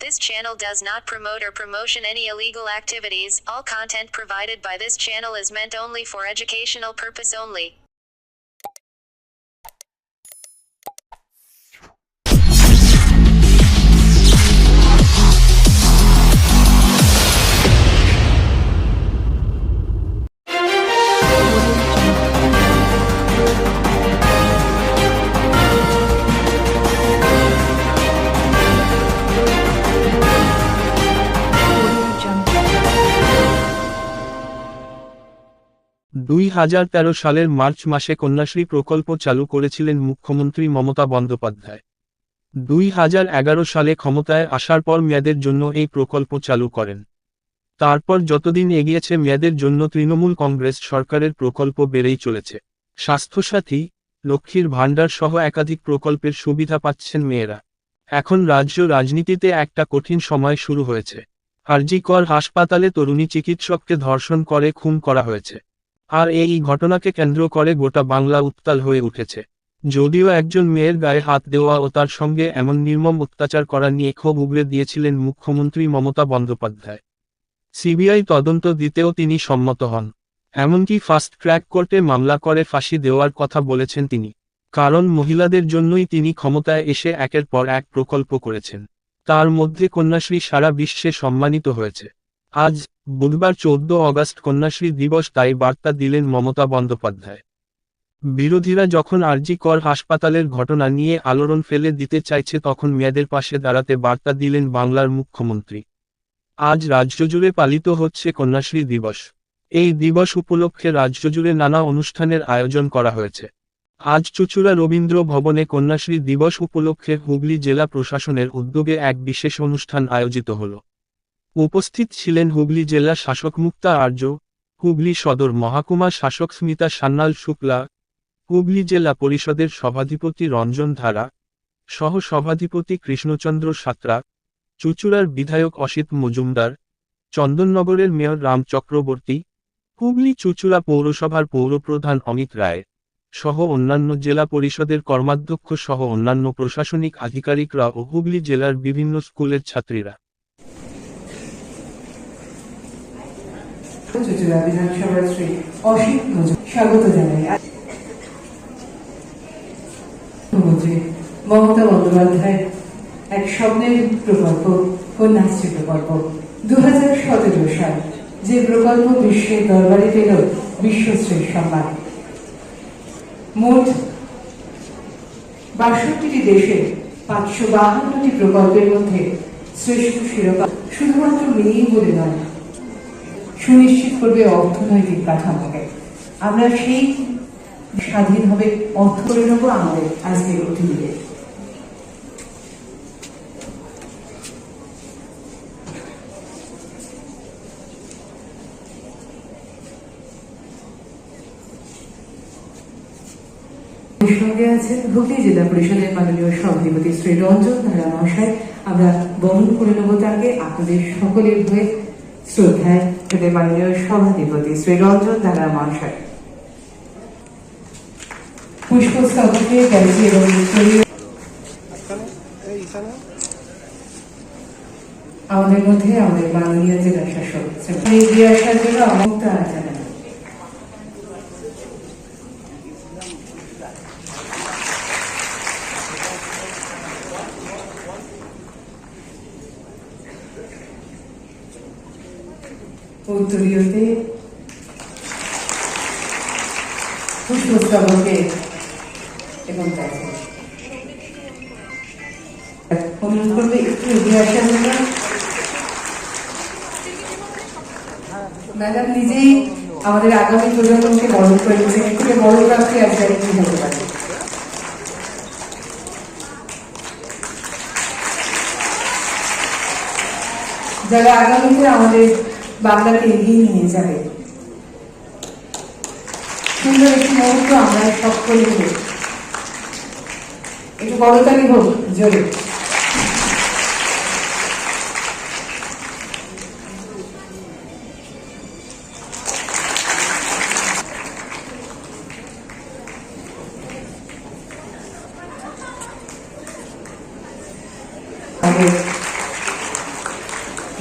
This channel does not promote or promotion any illegal activities. All content provided by this channel is meant only for educational purpose only. 2013 সালের March মাসে কন্যাশ্রী প্রকল্প চালু করেছিলেন মুখ্যমন্ত্রী মমতা বন্দ্যোপাধ্যায়। 2011 সালে ক্ষমতায় আসার পর মেয়াদের জন্য এই প্রকল্প চালু করেন। তারপর যতদিন এগিয়েছে মেয়াদের জন্য তৃণমূল কংগ্রেস সরকারের প্রকল্প বেড়েই চলেছে। স্বাস্থ্যসাথী, লক্ষ্মীর ভাণ্ডার সহ একাধিক প্রকল্পের সুবিধা পাচ্ছেন মেয়েরা। এখন রাজ্য রাজনীতিতে একটা কঠিন সময় শুরু হয়েছে। আর.জি. কর হাসপাতালে তরুণী চিকিৎসককে ধর্ষণ করে খুন করা হয়েছে। আর এই ঘটনাকে কেন্দ্র করে গোটা বাংলা উত্তাল হয়ে উঠেছে। যদিও একজন মেয়ের গায়ে হাত দেওয়া ও তার সঙ্গে এমন নির্মম অত্যাচার করা নিয়ে ক্ষোভ উগরে দিয়েছিলেন মুখ্যমন্ত্রী মমতা বন্দ্যোপাধ্যায়। সিবিআই তদন্ত দিতেও তিনি সম্মত হন। এমনকি ফাস্ট ট্র্যাক কোর্টে মামলা করে ফাঁসি দেওয়ার কথা বলেছেন তিনি। কারণ মহিলাদের জন্যই তিনি ক্ষমতায় এসে একের পর এক প্রকল্প করেছেন। তার মধ্যে কন্যাশ্রী সারা বিশ্বে সম্মানিত হয়েছে। আজ বুধবার 14 অগস্ট কন্যাশ্রী দিবস, তাই বার্তা দিলেন মমতা বন্দ্যোপাধ্যায়। বিরোধীরা যখন আর.জি. কর হাসপাতালের ঘটনা নিয়ে আলোড়ন ফেলে দিতে চাইছে, তখন মেয়েদের পাশে দাঁড়াতে বার্তা দিলেন বাংলার মুখ্যমন্ত্রী। আজ রাজ্যজুড়ে পালিত হচ্ছে কন্যাশ্রী দিবস। এই দিবস উপলক্ষে রাজ্যজুড়ে নানা অনুষ্ঠানের আয়োজন করা হয়েছে। আজ চুঁচুড়া রবীন্দ্র ভবনে কন্যাশ্রী দিবস উপলক্ষে হুগলি জেলা প্রশাসনের উদ্যোগে এক বিশেষ অনুষ্ঠান আয়োজিত হল। উপস্থিত ছিলেন হুগলি জেলা শাসক মুক্তা আর্য, হুগলি সদর মহকুমা শাসক স্মিতা সান্যাল শুক্লা, হুগলি জেলা পরিষদের সভাধিপতি রঞ্জন ধারা, সহ সভাধিপতি কৃষ্ণচন্দ্র সাঁতরা, চুঁচুড়ার বিধায়ক অসিত মজুমদার, চন্দননগরের মেয়র রাম চক্রবর্তী, হুগলি চুঁচুড়া পৌরসভার পৌরপ্রধান অমিত রায় সহ অন্যান্য জেলা পরিষদের কর্মাধ্যক্ষ সহ অন্যান্য প্রশাসনিক আধিকারিকরা ও হুগলি জেলার বিভিন্ন স্কুলের ছাত্রীরা। চুঁচুড়া বিধানসভার শ্রী অসিত মজুমদার স্বাগত জানাই। মুখ্যমন্ত্রী মমতা বন্দ্যোপাধ্যায় এক স্বপ্নের প্রকল্প, কন্যাশ্রী প্রকল্প। 2017 সাল যে প্রকল্প বিশ্বের দরবারে পেল বিশ্বশ্রী সম্মান। মোট 62টি দেশে 552টি প্রকল্পের মধ্যে শ্রেষ্ঠ শিরোপা শুধুমাত্র মেয়েই বলে নয়, সুনিশ্চিত করবে অর্থনৈতিক কাঠামোকে। আমরা সেই স্বাধীনভাবে অর্থ করে নেব আমাদের আজকের অতিথিদের। সঙ্গে আছেন হুগলি জেলা পরিষদের মাননীয় সভাধিপতি শ্রী রঞ্জন ধারা মহাশয়। আমরা বরণ করে নেব তাকে আপনাদের সকলের হয়ে। শ্রদ্ধায় মাননীয় সভাধিপতি শ্রী রঞ্জন ধারা মহাশয় পুষ্পস্তবকে গাইছে এবং আমাদের মধ্যে আমাদের মাননীয় জেলা শাসক এগিয়ে আসার জন্য আমন্ত্রণ জানাই। উত্তরীয়তে পুষ্পস্তবকে এবং অনুরোধ করবে একটু এগিয়ে আসার জন্য। ম্যাডাম নিজেই আমাদের আগামী প্রজন্মকে বরণ করে দিচ্ছেন। এর থেকে বড় প্রাপ্তি আজকে কি হতে পারে। যারা আগামীতে আমাদের বাংলাকে এগিয়ে নিয়ে যাবে, সুন্দর একটি মুহূর্ত আমরা সকলে মিলে একটু বড়তালি হোক জোরে।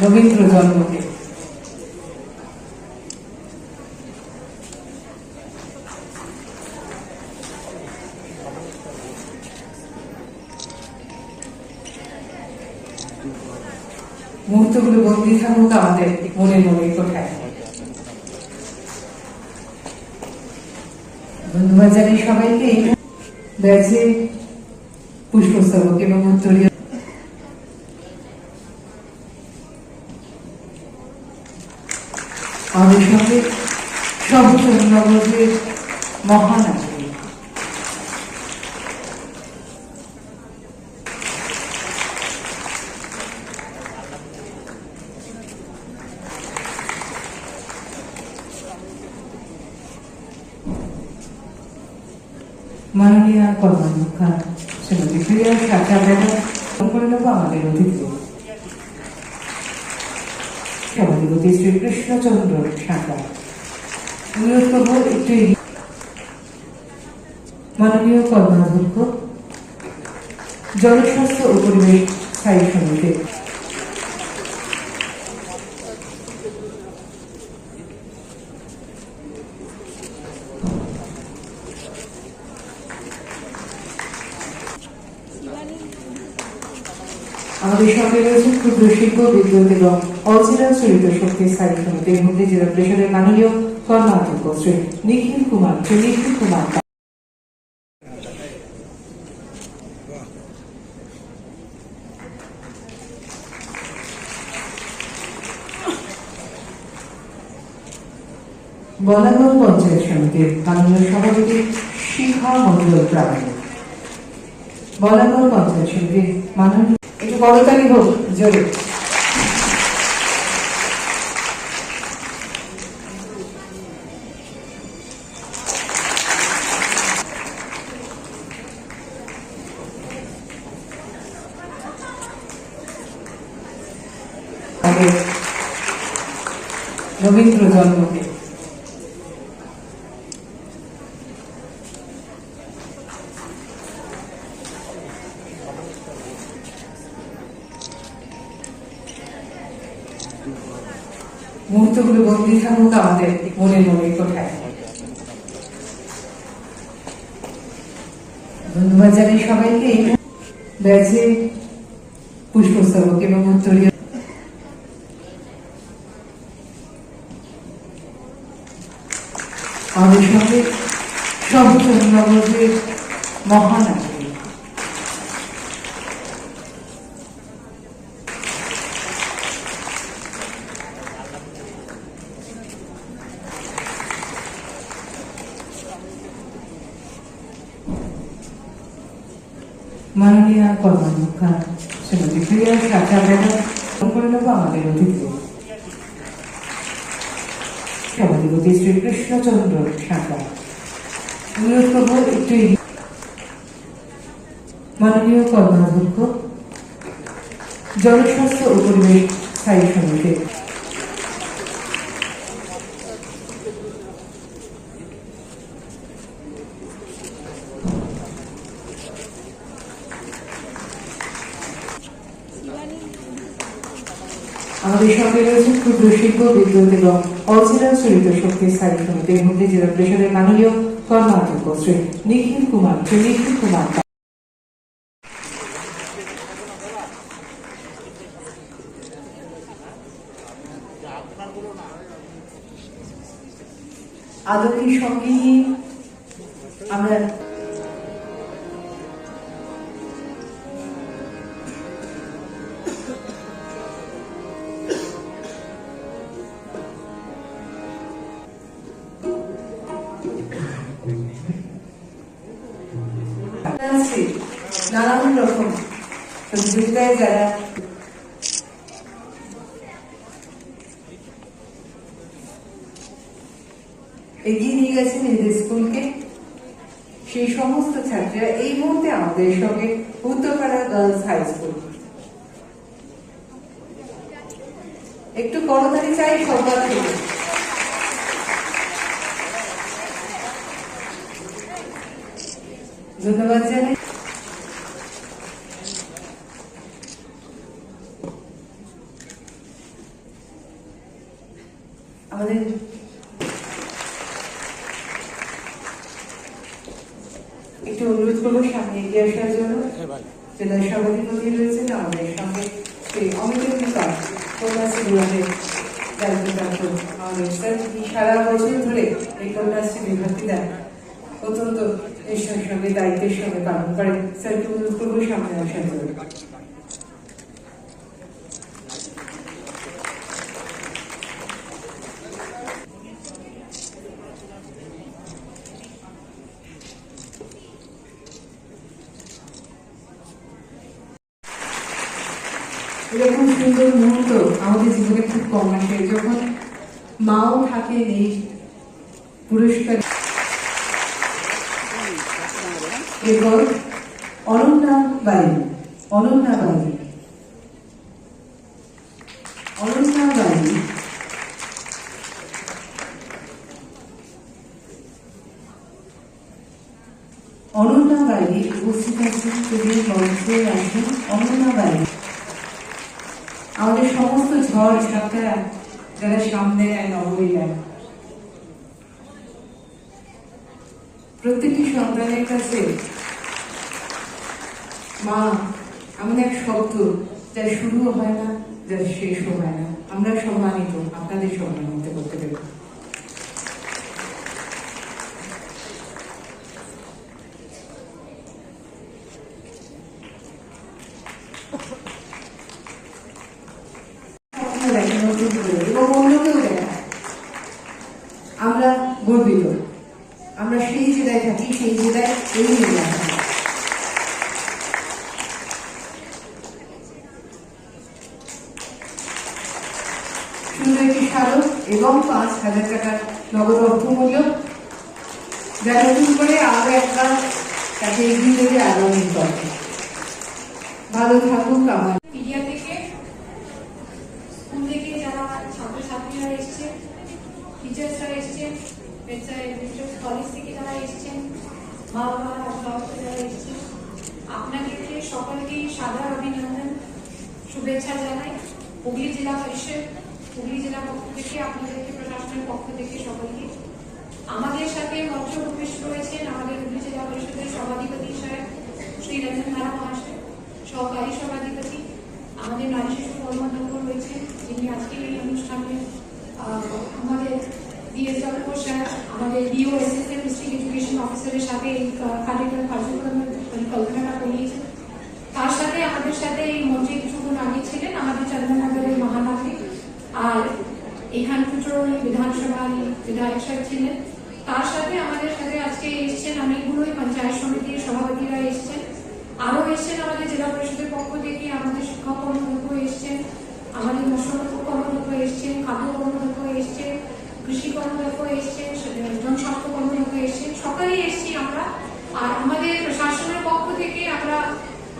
রবীন্দ্র জন্মকে। মুহূর্তগুলো বন্দী থাকুক আমাদের মনে মনে কোঠায়। ধন্যবাদ জানাই সবাইকে। ব্যাজে পুষ্পস্তবক এবং উত্তরীয় আমাদের সঙ্গে সহচরণবর্গের মহানায়ক মাননীয় কর্মাধ্যক্ষ শ্রীমতী প্রিয়া সাক্ষা ম্যাডাম করে নেব আমাদের অতিথি সভাধিপতি শ্রী কৃষ্ণচন্দ্র সাঁতরা। অনুরোধ করব একটু মাননীয় কর্মাধ্যক্ষ জনস্বাস্থ্য ও পরিবেশ স্থায়ী সমিতি আমাদের সঙ্গে রয়েছেন ক্ষুদ্র শিল্প বিদ্যুৎ এবং অচেনা চরিত শক্তি স্থায়ী সমিতির মধ্যে জেলা পরিষদের মাননীয় কর্মাধ্যক্ষ শ্রী নিখিল কুমার বলাগড় পঞ্চায়েত সমিতির মাননীয় সভাপতি শিখা মন্ডল প্রামাণিক। বলাগড় পঞ্চায়েত সমিতির মাননীয় একটু করতালি হোক জোরে। রবীন্দ্র জন্মকে। মুহূর্তগুলো বন্দী থাকুক আমাদের মনে মনে কোঠায়। ধন্যবাদ জানাই সবাইকে। ব্যাজে পুষ্পস্তবক এবং উত্তরীয় আমাদের সঙ্গে সহচরণবর্গের মহানায়ক মাননীয় কর্মাধ্যক্ষ শ্রীমতী প্রিয়া সাক্ষা ম্যাডাম করে নেব আমাদের অতিথি সভাধিপতি শ্রী কৃষ্ণচন্দ্র সাঁতরা। অনুরোধ করব একটু মাননীয় কর্মাধ্যক্ষ জনস্বাস্থ্য ও পরিবেশ স্থায়ী সমিতি আমাদের সঙ্গে রয়েছেন ক্ষুদ্র শিল্প বিদ্যুৎ এবং অচেনা চরিত শক্তি স্থায়ী সমিতির মধ্যে জেলা পরিষদের মাননীয় কর্মাধ্যক্ষ শ্রী নিখিল কুমার আদকের সঙ্গে নিয়ে আমরা নানান রকম প্রতিযোগিতায় যারা এগিয়ে নিয়ে গেছেন নিজেদের স্কুলকে, সেই সমস্ত ছাত্রীরা এই মুহূর্তে আমাদের সঙ্গে উত্তরপাড়া গার্লস হাই স্কুল। একটু করতালি চাই সবার থেকে। ধন্যবাদ জানাই। আমাদের একটু অনুরোধ করবো সামনে এগিয়ে আসার জন্য। জেলা সভাধিপতি রয়েছেন আমাদের সঙ্গে, সেই অমিতের বিকাশ কন্যাশ্রী বিভাগের দায়িত্বপ্রাপ্ত আমাদের স্যার, তিনি সারা বছর ধরে এই কন্যাশ্রী বিভাগটি দেন, অত্যন্ত নিষ্ঠার সঙ্গে দায়িত্বের সঙ্গে পালন করেন। স্যারকে অনুরোধ করবো সামনে আসার জন্য। এরকম সুন্দর মুহূর্ত আমাদের জীবনে খুব কম আসে, যখন মাও থাকে এই পুরস্কার। এরপর অনন্যা বাড়ি, অনন্যা বাড়ি, অনন্যা বাড়ি অনন্যা বাড়ি উপস্থিত আছেন, যদি মঞ্চে আসেন। অনন্যা বাড়ি আমাদের সমস্ত ঝড় ঝাপটা যারা সামনে নেয় নবমীরা, প্রত্যেকটি সন্তানের কাছে মা এমন এক শব্দ যার শুরুও হয় না, যার শেষও হয় না। আমরা সম্মানিত, আপনাদের সম্মানিত করতে দেব। এবং অন্যকেও দেখা, আমরা গর্বিত। আমরা সেই জেলায় থাকি, সেই জেলায় এই জেলা থাকি। সুন্দর একটি স্মারক এবং 5,000 টাকার নগদ অর্থমূল্য, যা নতুন করে আরো একবার তাকে এগিয়ে দেবে আগামী পথে। ভালো থাকুক আমার। মিডিয়া থেকে, স্কুল থেকে যারা ছাত্রছাত্রীরা এসছেন, টিচার্সরা এসছেন, কলেজ থেকে যারা এসছেন, মা বাবা অভিভাবক যারা এসছেন, আপনাদেরকে সকলকেই সাদর অভিনন্দন, শুভেচ্ছা জানাই। হুগলি জেলা পরিষদ, হুগলি জেলা পক্ষ থেকে আপনাদেরকে, প্রশাসনের পক্ষ থেকে সকলকে। আমাদের সাথে মঞ্চে উপস্থিত রয়েছেন আমাদের হুগলি জেলা পরিষদের সভাধিপতি সাহেব শ্রী রঞ্জন ধারা মহাশয়, সহকারী সভাধিপতি আমাদের নারী শিশু কর্মাধ্যক্ষ রয়েছেন, যিনি আজকের এই অনুষ্ঠানে আমাদের ডিএসডব্লিউ স্যার, আমাদের ডিওএসএসএম ডিস্ট্রিক্ট এডুকেশন অফিসারের সাথে এই কার্যক্রম কার্যক্রমের পরিকল্পনাটা করিয়েছেন। তার সাথে আমাদের সাথে এই মঞ্চে কিছুক্ষণ আগে ছিলেন আমাদের চন্দননগরের মহানাগরিক আর এখান চুচড়ি বিধানসভার বিধায়ক সাহেব ছিলেন। তার সাথে আমাদের সাথে আজকে এসছেন অনেকগুলোই পঞ্চায়েত সমিতির সভাপতিরা এসছেন, আরো এসছেন আমাদের জেলা পরিষদের পক্ষ থেকে আমাদের শিক্ষক কর্মদক্ষ এসছেন, আমাদের মৎস্য কর্মদক্ষ এসছেন, খাদ্য কর্মদক্ষ এসছেন, কৃষি কর্মদক্ষ এসছেন, জনস্বাস্থ্য কর্মদক্ষ এসছেন, সকলেই এসছি আমরা। আর আমাদের প্রশাসনের পক্ষ থেকে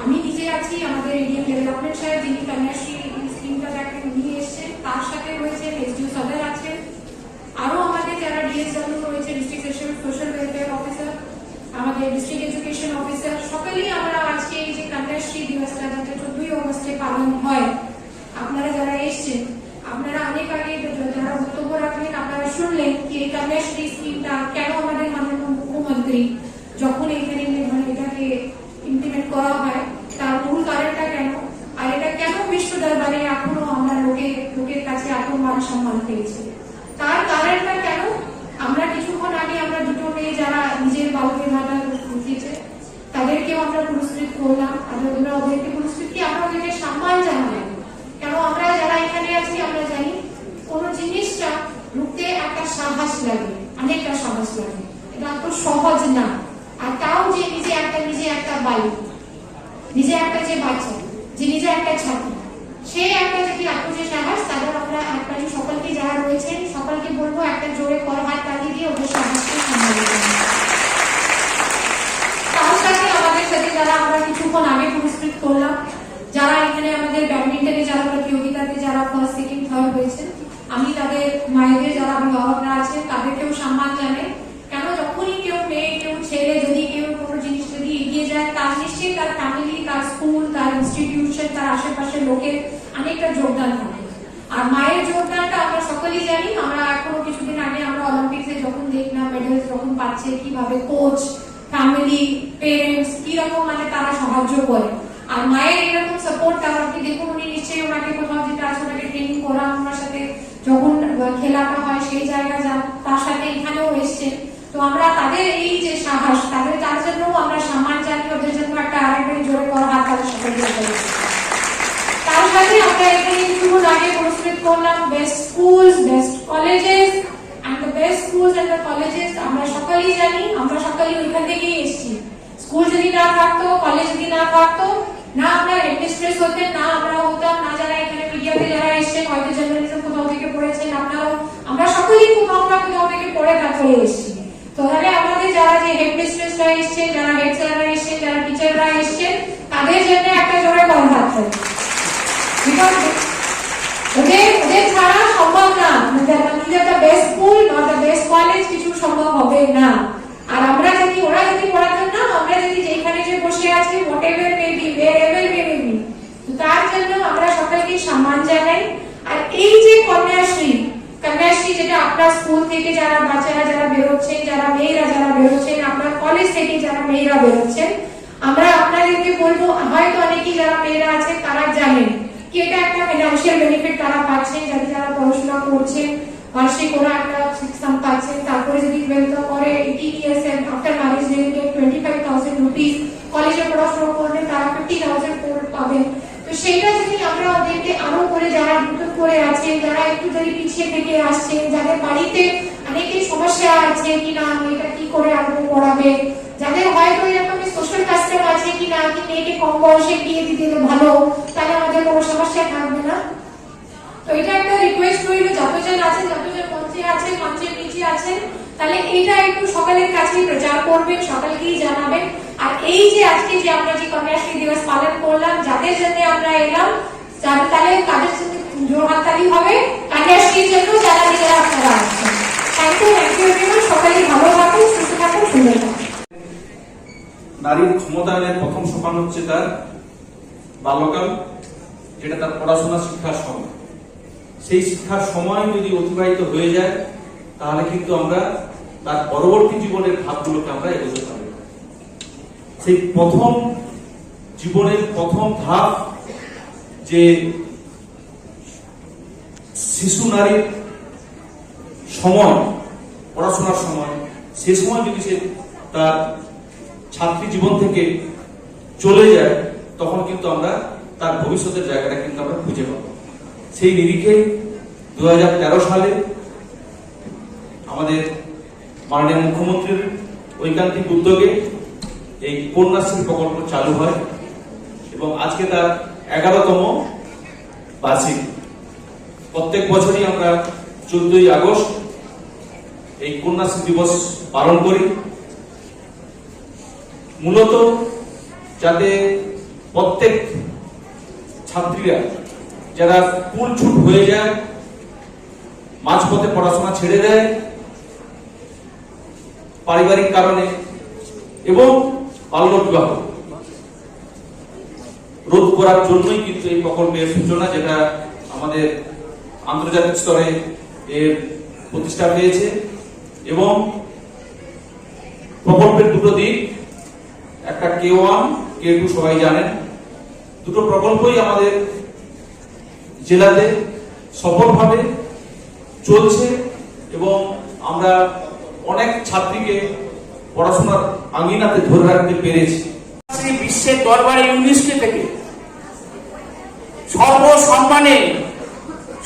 আমি নিজে আছি, আমাদের এডিএম ডেভেলপমেন্ট সাহেব যিনি কন্যাশ্রী স্কিমটা নিয়ে এসছেন, তার সাথে রয়েছেন এসডিও সদর আছেন, আরো আমাদের যারা ডিএসডব্লিউ রয়েছে, ডিস্ট্রিক্ট সোশ্যাল ওয়েলফেয়ার অফিসার, আমাদের ডিস্ট্রিক্ট এডুকেশন অফিসার, সকলেই আমরা আজকে এই যে কন্যাশ্রী দিবসটা যাতে 14ই অগস্টে পালন হয়, আপনারা যারা এসছেন, আপনারা অনেক আগে যারা বক্তব্য রাখলেন, আপনারা শুনলেন কি এই কন্যাশ্রী স্কিমটা কেন আমাদের মাননীয় মুখ্যমন্ত্রী যখন এখানে এটাকে ইমপ্লিমেন্ট করা হয়, তার মূল কারণটা কেন, আর এটা কেন বিশ্ব দরবারে এখনো আমরা লোকের কাছে এত মান সম্মান পেয়েছি, তার কারণটা কেন। আমরা কিছুক্ষণ আগে আমরা দুটো মেয়ে যারা নিজের বালকের ভাতা দিয়েছে তাদেরকেও আমরা পুরস্কৃত করলাম, আমরা ওদেরকে পুরস্কৃত কি আমরা ওদেরকে সম্মান জানাই। কেন আমরা যারা এখানে আছি আমরা জানি কোন জিনিসটা রুখতে একটা সাহস লাগে, অনেকটা সাহস লাগে, এটা তো সহজ না। আর তাও যে নিজে একটা বাড়ি, নিজে একটা যে বাচ্চা, যে নিজে একটা ছাত্র, সে একটা যদি যে সাহস, তাদের আমরা একটা সকলকে যারা রয়েছেন সকলকে বলবো একটা জোরে কর হাত তালি দিয়ে ওদের সাহসকে সম্মান করবো। তার সাথে আমাদের সাথে যারা আমরা কিছুক্ষণ আগে পুরস্কৃত করলাম, যারা এখানে আমাদের ব্যাডমিন্টনে যারা প্রতিযোগিতাতে যারা ফার্স্ট সেকেন্ড থার্ড হয়েছেন, আমি তাদের মায়েদের যারা অভিভাবকরা আছেন তাদেরকেও সম্মান জানাই। কেন যখনই কেউ মেয়ে কেউ ছেলে যদি কেউ কোনো জিনিস যদি এগিয়ে যায়, তার নিশ্চয়ই তার ফ্যামিলি, তার স্কুল, তার ইনস্টিটিউশন, তার আশেপাশের লোকের অনেকটা যোগদান থাকে। আর মায়ের যোগদানটা আমরা সকলেই জানি। আমরা এখনো কিছুদিন আগে আমরা অলিম্পিক্সে যখন দেখলাম মেডেল যখন পাচ্ছে, কিভাবে কোচ, ফ্যামিলি, পেরেন্টস কিরকম মানে তারা সাহায্য করে। আর মায়ের এরকম সাপোর্ট আপনি দেখুন, উনি নিশ্চয়ই ওনাকে কোথাও যেটা আছে ওনাকে ট্রেনিং করা, ওনার সাথে যখন খেলাটা হয় সেই জায়গা যান, তার সাথে এখানেও এসছেন। তো আমরা তাদের এই যে সাহস, তার জন্য আমরা সম্মান জানি, ওদের জন্য একটা আরেকবারই জোরে করা হাত তাদের সাথে তার সাথে আমরা এখানে কিছুক্ষণ আগে পুরস্কৃত করলাম best schools, best colleges and the best schools and the colleges. আমরা সকলেই জানি, আমরা সকলেই ওইখান থেকেই এসেছি। স্কুল যদি না থাকতো, কলেজ যদি না থাকতো, না আমরা হেডমিস্ট্রেস হতেন, না আমরা হতাম, না যারা এখানে মিডিয়াতে যারা এসেছেন, হয়তো জার্নালিজম কোথাও থেকে পড়েছেন আপনারাও, আমরা সকলেই কোথাও না কোথাও থেকে পড়ে তারপরে এসেছি। তো তাহলে আমাদের যারা যে হেডমিস্ট্রেসরা এসেছেন, যারা হেড স্যাররা এসেছেন, যারা টিচাররা এসেছেন, তাদের জন্য একটা জোরে করা হাত চাই। ওদের ছাড়া সম্ভব না, best school not the best college কিছু সম্ভব হবে না। আর আমরা যদি ওরা যদি পড়াতেন না, আমরা যদি যেখানে যে বসে আছি whatever may be, wherever may be, তো তার জন্য আমরা সকলকে সম্মান জানাই। আর এই যে কন্যাশ্রী যেটা আপনার স্কুল থেকে যারা বাচ্চারা যারা বেরোচ্ছেন, যারা মেয়েরা যারা বেরোচ্ছেন, আপনার কলেজ থেকে যারা মেয়েরা বেরোচ্ছেন, আমরা আপনাদেরকে বলবো, হয়তো অনেকেই যারা মেয়েরা আছেন তারা জানেন কি এটা একটা ফিনান্সিয়াল বেনিফিট তারা পাচ্ছেন, যারা পড়াশোনা করছেন, বার্ষিক ওরা একটা সাম পাচ্ছেন। তারপরে যদি 12th পরে 18 years after marriage they will get 25,000 rupees, কলেজে পড়াশোনা করলে তারা 50,000 পাবেন। তো সেটা যদি আমরা ওদেরকে আরো করে, যারা নতুন করে আছেন, যারা একটু যদি পিছিয়ে থেকে আসছেন, যাদের বাড়িতে অনেকেই সমস্যা আছে কি না এটা কি করে আরো পড়াবে, যাদের হয়তো এরকম সোশ্যাল কাস্টম আছে কি না, কি মেয়েকে কম বয়সে বিয়ে দিতে ভালো, তাহলে আমাদের কোনো সমস্যা থাকবে না। তো এটা একটা রিকোয়েস্ট রইল, যতজন আছেন, যতজন মঞ্চে আছেন, মঞ্চের নিচে আছেন, তাহলে এটা একটু সকলের কাছে প্রচার করবেন, সকলকেই জানাবেন। আর এই যে আজকে যে আমরা যে কন্যাশ্রী দিবস পালন করলাম, যাদের জন্য আমরা এলাম, তাহলে তাদের জন্য জোরহাততালি হবে, কন্যাশ্রীর জন্য যারা নিজেরা আপনারা আসছেন। Thank you everyone. সকলেই ভালো থাকুন, সুস্থ থাকুন, সুন্দর থাকুন। নারীর ক্ষমতায়নের প্রথম সোপান হচ্ছে তার বাল্যকাল, যেটা তার পড়াশোনা শিক্ষার সময়। সেই শিক্ষার সময় যদি অতিবাহিত হয়ে যায়, তাহলে কিন্তু আমরা তার পরবর্তী জীবনের ধাপগুলোকে আমরা এগোতে পারি। সেই প্রথম জীবনের প্রথম ধাপ যে শিশু নারীর সময়, পড়াশোনার সময়, সে সময় যদি সে তার ছাত্রী জীবন থেকে চলে যায়, তখন কিন্তু আমরা তার ভবিষ্যতের জায়গাটা কিন্তু আমরা খুঁজে পাব। সেই নিরিখে 2013 সালে আমাদের মাননীয় মুখ্যমন্ত্রীর ঐকান্তিক উদ্যোগে এই কন্যাশ্রী প্রকল্প চালু হয় এবং আজকে তার 11তম বার্ষিক। প্রত্যেক বছরই আমরা 14ই আগস্ট এই কন্যাশ্রী দিবস পালন করি, মূলত যাতে প্রত্যেক ছাত্রীরা যারা স্কুল ছুট হয়ে যায়, মাঝপথে পড়াশোনা ছেড়ে দেয় পারিবারিক কারণে এবং বাল্য বিবাহ রোধ করার জন্যই কিন্তু এই প্রকল্পের সূচনা, যেটা আমাদের আন্তর্জাতিক স্তরে এর প্রতিষ্ঠা পেয়েছে। এবং প্রকল্পের দুটো দিক, একটা K1, K2 সবাই জানেন। দুটো প্রকল্পই আমাদের জেলাতে সফলভাবে চলছে এবং আমরা অনেক ছাত্রীকে পড়াশোনার আঙ্গিনাতে ধরে রাখতে পেরেছি। বিশ্বের দরবারে ইউনেস্কো থেকে সর্বসম্মানে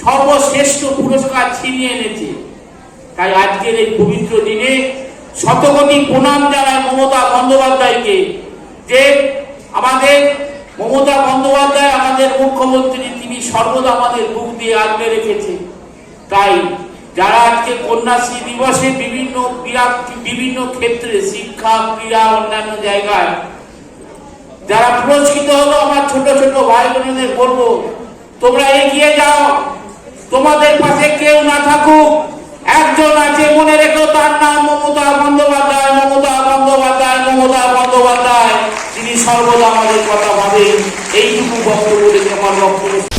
সর্বশ্রেষ্ঠ পুরস্কার ছিনিয়ে এনেছে। তাই আজকের এই পবিত্র দিনে শতকোটি প্রণাম জানায় মমতা বন্দ্যোপাধ্যায়কে, যে আমাদের মমতা বন্দ্যোপাধ্যায় আমাদের মুখ্যমন্ত্রী, তিনি সর্বদা আমাদের বুক দিয়ে আগলে রেখেছে। তাই যারা আজকে কন্যাশ্রী দিবসে বিভিন্ন ক্ষেত্রে শিক্ষা, ক্রীড়া, অন্যান্য জায়গায় যারা পুরস্কৃত হলো, আমার ছোট ছোট ভাই বোনদের বলবো, তোমরা এগিয়ে যাও, তোমাদের পাশে কেউ না থাকুক, একজন আছে, মনে রেখো, তার নাম মমতা বন্দ্যোপাধ্যায়। মমতা বন্দ্যোপাধ্যায়, মমতা বন্দ্যোপাধ্যায়, তিনি সর্বদা আমাদের কথা ভাবেন। এইটুকু বক্তব্য বলে আমার বক্তব্য